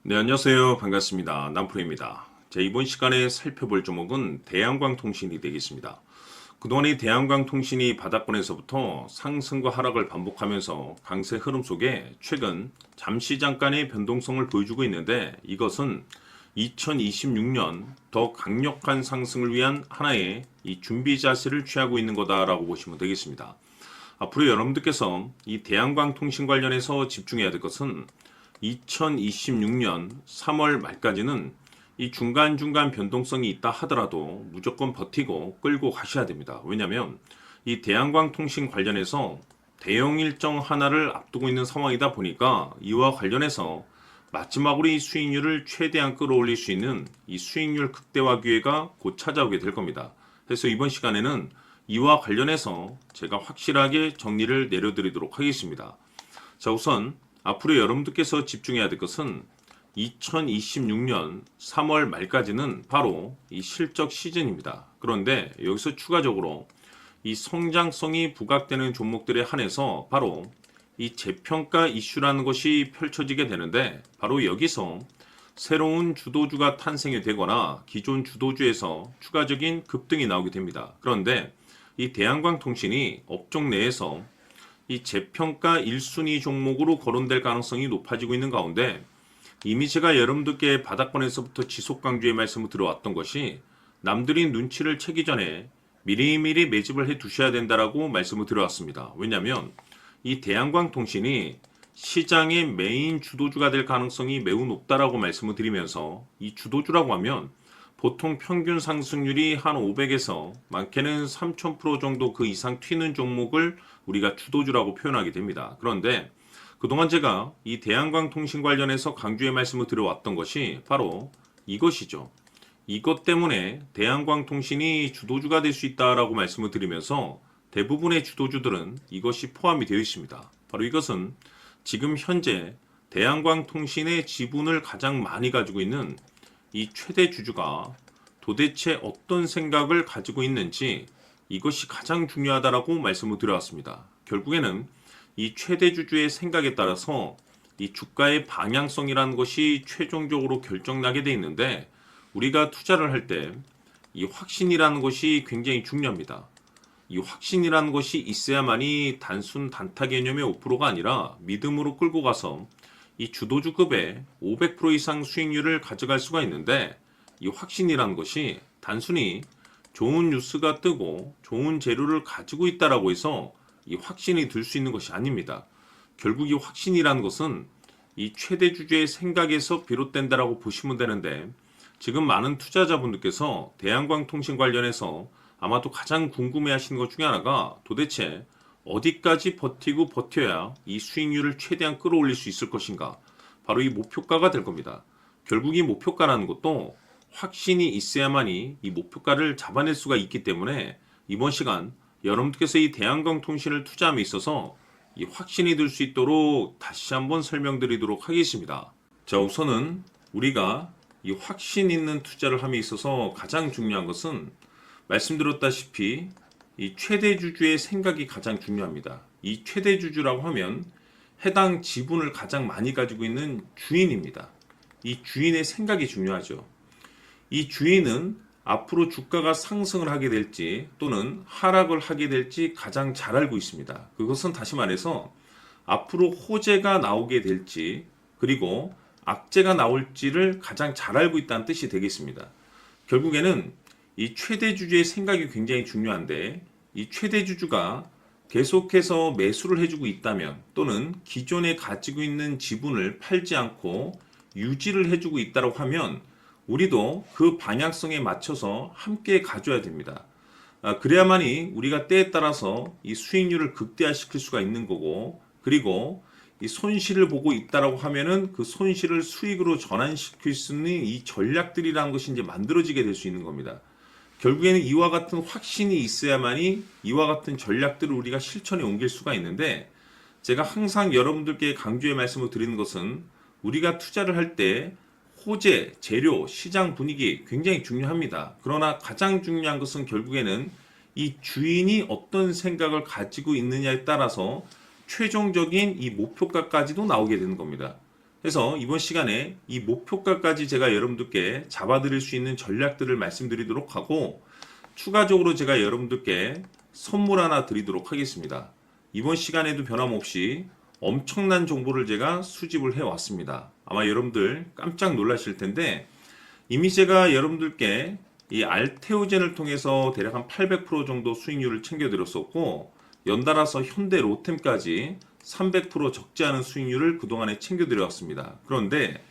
네, 안녕하세요. 반갑습니다. 남프로입니다. 이번 시간에 살펴볼 종목은 대한광통신이 되겠습니다. 그동안의 대한광통신이 바닥권에서부터 상승과 하락을 반복하면서 강세 흐름 속에 최근 잠시 잠깐의 변동성을 보여주고 있는데, 이것은 2026년 더 강력한 상승을 위한 하나의 이 준비 자세를 취하고 있는 거다라고 보시면 되겠습니다. 앞으로 여러분들께서 이 대한광통신 관련해서 집중해야 될 것은 2026년 3월 말까지는 이 중간중간 변동성이 있다 하더라도 무조건 버티고 끌고 가셔야 됩니다. 왜냐하면 이 대한광통신 관련해서 대형 일정 하나를 앞두고 있는 상황이다 보니까 이와 관련해서 마지막으로 이 수익률을 최대한 끌어올릴 수 있는 이 수익률 극대화 기회가 곧 찾아오게 될 겁니다. 그래서 이번 시간에는 이와 관련해서 제가 확실하게 정리를 내려드리도록 하겠습니다. 자, 우선 앞으로 여러분들께서 집중해야 될 것은 2026년 3월 말까지는 바로 이 실적 시즌입니다. 그런데 여기서 추가적으로 이 성장성이 부각되는 종목들에 한해서 바로 이 재평가 이슈라는 것이 펼쳐지게 되는데, 바로 여기서 새로운 주도주가 탄생이 되거나 기존 주도주에서 추가적인 급등이 나오게 됩니다. 그런데 이 대한광통신이 업종 내에서 이 재평가 1순위 종목으로 거론될 가능성이 높아지고 있는 가운데, 이미 제가 여러분들께 바닥권에서부터 지속 강조의 말씀을 들어왔던 것이 남들이 눈치를 채기 전에 미리미리 매집을 해 두셔야 된다라고 말씀을 드려왔습니다. 왜냐하면 이 대한광통신이 시장의 메인 주도주가 될 가능성이 매우 높다라고 말씀을 드리면서, 이 주도주라고 하면 보통 평균 상승률이 한 500에서 많게는 3000% 정도 그 이상 튀는 종목을 우리가 주도주라고 표현하게 됩니다. 그런데 그동안 제가 이 대한광통신 관련해서 강조의 말씀을 드려왔던 것이 바로 이것이죠. 이것 때문에 대한광통신이 주도주가 될 수 있다라고 말씀을 드리면서 대부분의 주도주들은 이것이 포함이 되어 있습니다. 바로 이것은 지금 현재 대한광통신의 지분을 가장 많이 가지고 있는 이 최대 주주가 도대체 어떤 생각을 가지고 있는지, 이것이 가장 중요하다라고 말씀을 드려왔습니다. 결국에는 이 최대 주주의 생각에 따라서 이 주가의 방향성이라는 것이 최종적으로 결정나게 돼 있는데, 우리가 투자를 할 때 이 확신이라는 것이 굉장히 중요합니다. 이 확신이라는 것이 있어야만이 단순 단타 개념의 5%가 아니라 믿음으로 끌고 가서 이 주도주급의 500% 이상 수익률을 가져갈 수가 있는데, 이 확신이라는 것이 단순히 좋은 뉴스가 뜨고 좋은 재료를 가지고 있다라고 해서 이 확신이 들 수 있는 것이 아닙니다. 결국 이 확신이라는 것은 이 최대 주주의 생각에서 비롯된다라고 보시면 되는데, 지금 많은 투자자분들께서 대한광통신 관련해서 아마도 가장 궁금해하시는 것 중에 하나가 도대체 어디까지 버티고 버텨야 이 수익률을 최대한 끌어올릴 수 있을 것인가, 바로 이 목표가가 될 겁니다. 결국 이 목표가라는 것도 확신이 있어야만이 이 목표가를 잡아낼 수가 있기 때문에 이번 시간 여러분들께서 이 대한광통신을 투자함에 있어서 이 확신이 들 수 있도록 다시 한번 설명드리도록 하겠습니다. 자, 우선은 우리가 이 확신 있는 투자를 함에 있어서 가장 중요한 것은 말씀드렸다시피 이 최대 주주의 생각이 가장 중요합니다. 이 최대 주주라고 하면 해당 지분을 가장 많이 가지고 있는 주인입니다. 이 주인의 생각이 중요하죠. 이 주인은 앞으로 주가가 상승을 하게 될지 또는 하락을 하게 될지 가장 잘 알고 있습니다. 그것은 다시 말해서 앞으로 호재가 나오게 될지 그리고 악재가 나올지를 가장 잘 알고 있다는 뜻이 되겠습니다. 결국에는 이 최대 주주의 생각이 굉장히 중요한데, 이 최대 주주가 계속해서 매수를 해주고 있다면 또는 기존에 가지고 있는 지분을 팔지 않고 유지를 해주고 있다고 하면 우리도 그 방향성에 맞춰서 함께 가져야 됩니다. 그래야만이 우리가 때에 따라서 이 수익률을 극대화시킬 수가 있는 거고, 그리고 이 손실을 보고 있다라고 하면은 그 손실을 수익으로 전환시킬 수 있는 이 전략들이라는 것이 이제 만들어지게 될 수 있는 겁니다. 결국에는 이와 같은 확신이 있어야만이 이와 같은 전략들을 우리가 실천에 옮길 수가 있는데, 제가 항상 여러분들께 강조의 말씀을 드리는 것은 우리가 투자를 할 때 호재, 재료, 시장 분위기 굉장히 중요합니다. 그러나 가장 중요한 것은 결국에는 이 주인이 어떤 생각을 가지고 있느냐에 따라서 최종적인 이 목표가까지도 나오게 되는 겁니다. 그래서 이번 시간에 이 목표가까지 제가 여러분들께 잡아드릴 수 있는 전략들을 말씀드리도록 하고, 추가적으로 제가 여러분들께 선물 하나 드리도록 하겠습니다. 이번 시간에도 변함없이 엄청난 정보를 제가 수집을 해왔습니다. 아마 여러분들 깜짝 놀라실 텐데, 이미 제가 여러분들께 이 알테오젠을 통해서 대략 한 800% 정도 수익률을 챙겨드렸었고, 연달아서 현대 로템까지 300% 적지 않은 수익률을 그동안에 챙겨드렸습니다. 그런데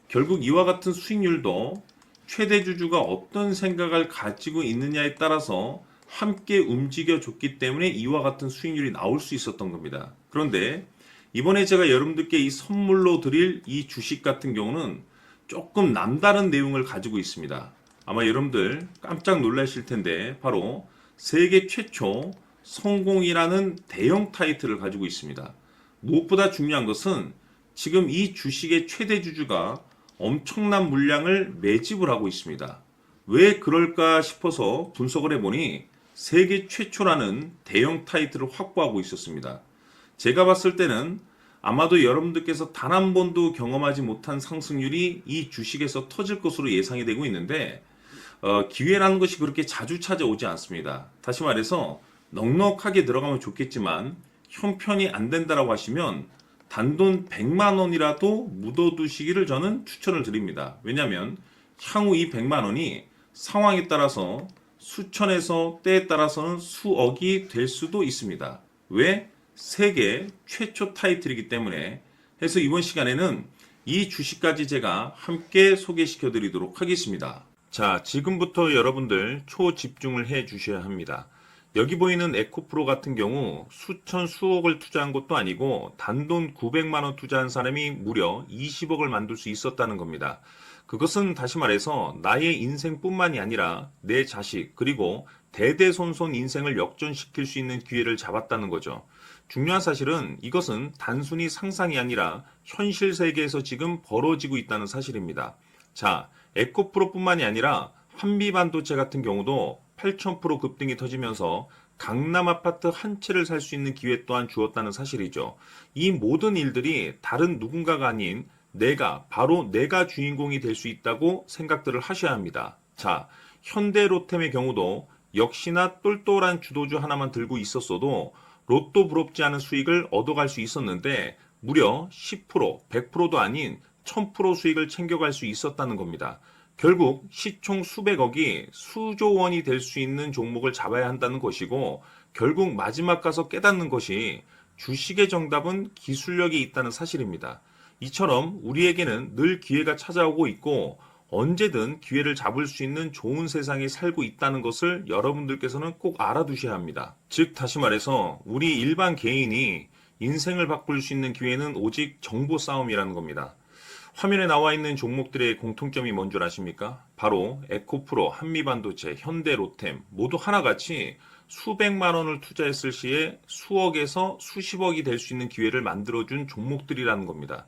결국 이와 같은 수익률도 최대 주주가 어떤 생각을 가지고 있느냐에 따라서 함께 움직여줬기 때문에 이와 같은 수익률이 나올 수 있었던 겁니다. 그런데 이번에 제가 여러분들께 이 선물로 드릴 이 주식 같은 경우는 조금 남다른 내용을 가지고 있습니다. 아마 여러분들 깜짝 놀라실 텐데, 바로 세계 최초 성공이라는 대형 타이틀을 가지고 있습니다. 무엇보다 중요한 것은 지금 이 주식의 최대 주주가 엄청난 물량을 매집을 하고 있습니다. 왜 그럴까 싶어서 분석을 해보니 세계 최초라는 대형 타이틀을 확보하고 있었습니다. 제가 봤을 때는 아마도 여러분들께서 단 한 번도 경험하지 못한 상승률이 이 주식에서 터질 것으로 예상이 되고 있는데, 기회라는 것이 그렇게 자주 찾아오지 않습니다. 다시 말해서 넉넉하게 들어가면 좋겠지만 형편이 안 된다라고 하시면 단돈 100만 원이라도 묻어두시기를 저는 추천을 드립니다. 왜냐하면 향후 이 100만 원이 상황에 따라서 수천에서 때에 따라서는 수억이 될 수도 있습니다. 왜? 세계 최초 타이틀이기 때문에. 해서 이번 시간에는 이 주식까지 제가 함께 소개시켜 드리도록 하겠습니다. 자, 지금부터 여러분들 초집중을 해 주셔야 합니다. 여기 보이는 에코프로 같은 경우 수천 수억을 투자한 것도 아니고 단돈 900만 원 투자한 사람이 무려 20억을 만들 수 있었다는 겁니다. 그것은 다시 말해서 나의 인생뿐만이 아니라 내 자식 그리고 대대손손 인생을 역전시킬 수 있는 기회를 잡았다는 거죠. 중요한 사실은 이것은 단순히 상상이 아니라 현실 세계에서 지금 벌어지고 있다는 사실입니다. 자, 에코프로뿐만이 아니라 한미반도체 같은 경우도 8,000% 급등이 터지면서 강남 아파트 한 채를 살 수 있는 기회 또한 주었다는 사실이죠. 이 모든 일들이 다른 누군가가 아닌 바로 내가 주인공이 될 수 있다고 생각들을 하셔야 합니다. 자, 현대로템의 경우도 역시나 똘똘한 주도주 하나만 들고 있었어도 로또 부럽지 않은 수익을 얻어갈 수 있었는데 무려 10%, 100%도 아닌 1000% 수익을 챙겨갈 수 있었다는 겁니다. 결국 시총 수백억이 수조 원이 될 수 있는 종목을 잡아야 한다는 것이고, 결국 마지막 가서 깨닫는 것이 주식의 정답은 기술력이 있다는 사실입니다. 이처럼 우리에게는 늘 기회가 찾아오고 있고 언제든 기회를 잡을 수 있는 좋은 세상에 살고 있다는 것을 여러분들께서는 꼭 알아두셔야 합니다. 즉 다시 말해서 우리 일반 개인이 인생을 바꿀 수 있는 기회는 오직 정보 싸움이라는 겁니다. 화면에 나와 있는 종목들의 공통점이 뭔 줄 아십니까? 바로 에코프로, 한미반도체, 현대로템 모두 하나같이 수백만 원을 투자했을 시에 수억에서 수십억이 될 수 있는 기회를 만들어준 종목들이라는 겁니다.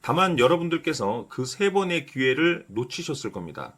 다만 여러분들께서 그 세 번의 기회를 놓치셨을 겁니다.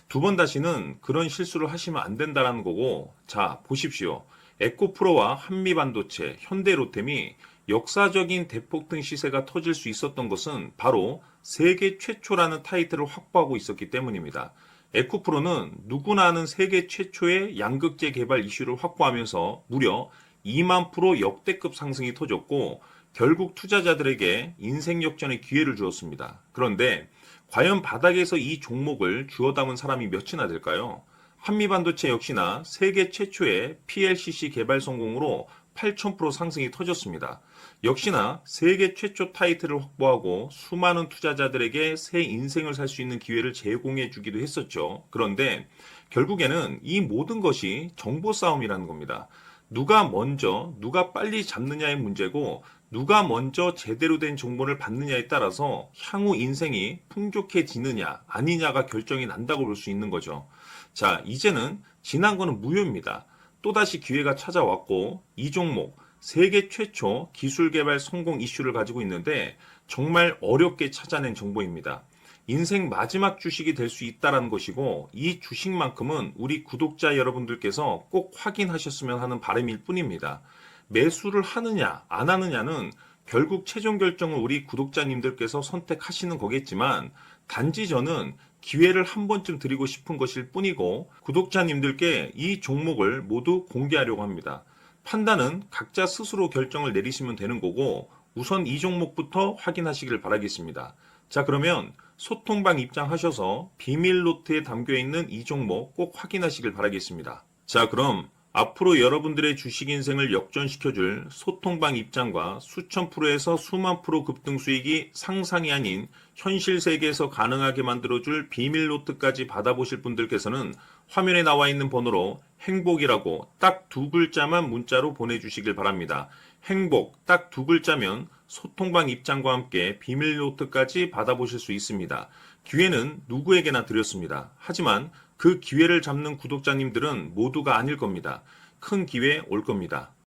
두 번 다시는 그런 실수를 하시면 안 된다는 거고, 자 보십시오. 에코프로와 한미반도체, 현대로템이 역사적인 대폭등 시세가 터질 수 있었던 것은 바로 세계 최초라는 타이틀을 확보하고 있었기 때문입니다. 에코프로는 누구나 아는 세계 최초의 양극재 개발 이슈를 확보하면서 무려 2만 프로 역대급 상승이 터졌고 결국 투자자들에게 인생 역전의 기회를 주었습니다. 그런데 과연 바닥에서 이 종목을 주워 담은 사람이 몇이나 될까요? 한미반도체 역시나 세계 최초의 PLCC 개발 성공으로 8,000% 상승이 터졌습니다. 역시나 세계 최초 타이틀을 확보하고 수많은 투자자들에게 새 인생을 살 수 있는 기회를 제공해 주기도 했었죠. 그런데 결국에는 이 모든 것이 정보 싸움이라는 겁니다. 누가 먼저, 누가 빨리 잡느냐의 문제고 누가 먼저 제대로 된 정보를 받느냐에 따라서 향후 인생이 풍족해지느냐 아니냐가 결정이 난다고 볼 수 있는 거죠. 자, 이제는 지난 거는 무효입니다. 또다시 기회가 찾아왔고 이 종목 세계 최초 기술 개발 성공 이슈를 가지고 있는데 정말 어렵게 찾아낸 정보입니다. 인생 마지막 주식이 될 수 있다는 것이고 이 주식만큼은 우리 구독자 여러분들께서 꼭 확인하셨으면 하는 바람일 뿐입니다. 매수를 하느냐 안 하느냐는 결국 최종 결정은 우리 구독자님들께서 선택하시는 거겠지만 단지 저는 기회를 한 번쯤 드리고 싶은 것일 뿐이고 구독자님들께 이 종목을 모두 공개하려고 합니다. 판단은 각자 스스로 결정을 내리시면 되는 거고 우선 이 종목부터 확인하시길 바라겠습니다. 자, 그러면 소통방 입장하셔서 비밀 노트에 담겨 있는 이 종목 꼭 확인하시길 바라겠습니다. 자, 그럼 앞으로 여러분들의 주식 인생을 역전시켜줄 소통방 입장과 수천 프로에서 수만 프로 급등 수익이 상상이 아닌 현실 세계에서 가능하게 만들어줄 비밀 노트까지 받아보실 분들께서는 화면에 나와 있는 번호로 행복이라고 딱 두 글자만 문자로 보내주시길 바랍니다. 행복 딱 두 글자면 소통방 입장과 함께 비밀 노트까지 받아보실 수 있습니다. 기회는 누구에게나 드렸습니다. 하지만 그 기회를 잡는 구독자님들은 모두가 아닐 겁니다. 큰 기회 올 겁니다.